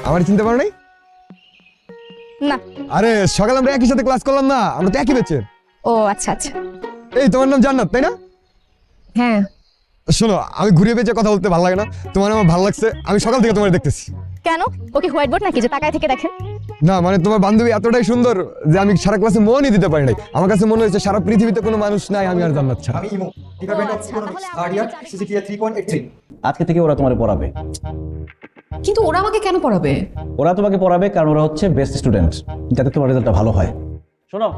আমার চিনতে পারো নাই? না। আরে সকালে আমরা একই সাথে ক্লাস করলাম না, আমরা তো একই ব্যাচে। ও আচ্ছা আচ্ছা। এই তোমার নাম জান্নাত তাই না? হ্যাঁ। শোনো, আমি ঘুরিয়ে পেঁচে কথা বলতে ভালো লাগে না, তোমার আমার ভালো লাগছে, আমি সকাল থেকে তোমার দেখতেছি। কেন? ওকে হোয়াইট বোর্ড নাকি যে তাকায় থেকে দেখেন? না মানে তোমার বান্ধবী এতটাই সুন্দর যে আমি সারা ক্লাসে মনই দিতে পারি নাই। আমার কাছে মনে হয়েছে সারা পৃথিবীতে কোনো মানুষ নাই আমি আর জান্নাত ছাড়া। আমি imo department of economics third year CGPA 3.83। আজকে থেকে ওরা তোমারে পড়াবে। কিন্তু ওরা আমাকে কেন পড়াবে? ওরা তোমাকে পড়াবে কারণ ওরা হচ্ছে বেস্ট স্টুডেন্ট, যাতে তোমার রেজাল্টটা ভালো হয়। শোনো,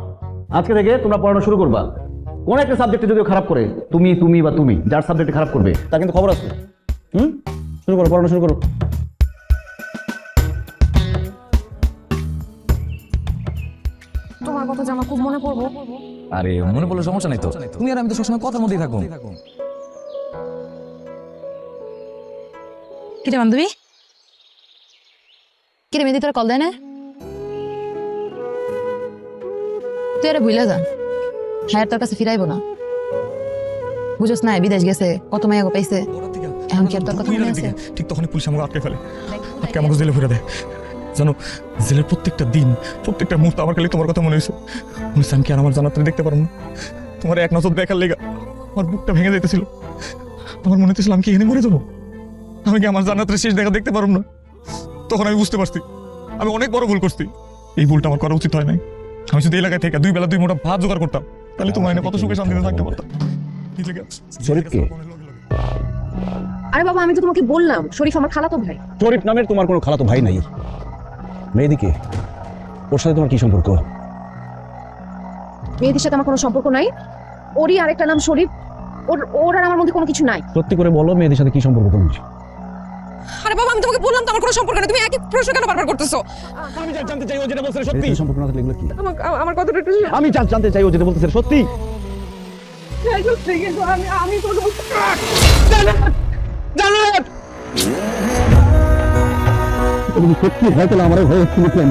আজকে থেকে তোমরা পড়ানো শুরু করবা। কোন একটা সাবজেক্টে যদি খারাপ করে, তুমি বা তুমি যার সাবজেক্টে খারাপ করবে তার কিন্তু খবর আছে। শুরু করো, পড়ানো শুরু করো। তোমার কথা যে আমার খুব মনে পড়বো। আরে মনে পড়লে সমস্যা নাই তো, তুমি আর আমি তো সবসময় কথার মধ্যেই থাকবো। কিরে বান্ধবী, কিরে মেহেদি তোর কল দেয় না? তুই আরে ভুলে যা, হ্যাঁ তোর কাছে ফিরাইবো না। বুঝোস না বিদেশ গেছে, কত মায়া গো পাইছে, এখন কি আর তোর কথা মনে আছে? ঠিক তখনই পুলিশ আমাকে আটকে ফেলে, আটকে আমাকে জেলে ভরে দেয়। জানো, জেলের প্রত্যেকটা দিন, প্রত্যেকটা মুহূর্ত আমার খালি তোমার কথা মনে হয়েছে। মনে হচ্ছে আমি কি আর আমার জান্নাতটা দেখতে পারবো না? তোমার এক নজর দেখার লেগা আমার বুকটা ভেঙে যাইতেছিল। আমার মনে হচ্ছিল আমি কি এখানে মরে যাবো, আমি কি আমার জান্নাতের শেষ দেখা দেখতে পারবো না। তখন আমি বুঝতে পারছি আমি অনেক বড় ভুল করছি। এই ভুলটা আমার করা উচিত হয় নাই। আমি যদি এলাকায় থেকে 2 বেলা 2 মোটা ভাত জোগাড় করতাম, তাহলে তোমার এনে কত সুখে শান্তিতে থাকতে পারতাম। শরীফকে? আরে বাবা, আমি তো তোমাকে বললাম শরীফ আমার খালাতো ভাই। শরীফ নামের তোমার কোনো খালাতো ভাই নাই। মেহেদিকে, ওর সাথে তোমার কি সম্পর্ক? মেয়েদের সাথে আমার কোনো সম্পর্ক নাই। ওরই আরেকটা নাম শরীফ। ওর আর আমার মধ্যে কোনো কিছু নাই। সত্যি করে বলো, মেয়েদের সাথে কি সম্পর্ক তোমার? আরে বাবা, আমি তোমাকে বললাম তো আমার কোনো সম্পর্ক নেই, তুমি একই প্রশ্ন কেন বারবার করতেছো? আমি জানতে চাই ও যেটা বলছে সত্যি। সম্পর্ক না থাকলে এগুলো কি? আমার কথাটা একটু আমি জানতে চাই ও যেটা বলতেছে সত্যি। কিন্তু আমি কোনো জান্নাত, তুমি সত্যি ভয় পেলে আমার ভয় হচ্ছিল কেন?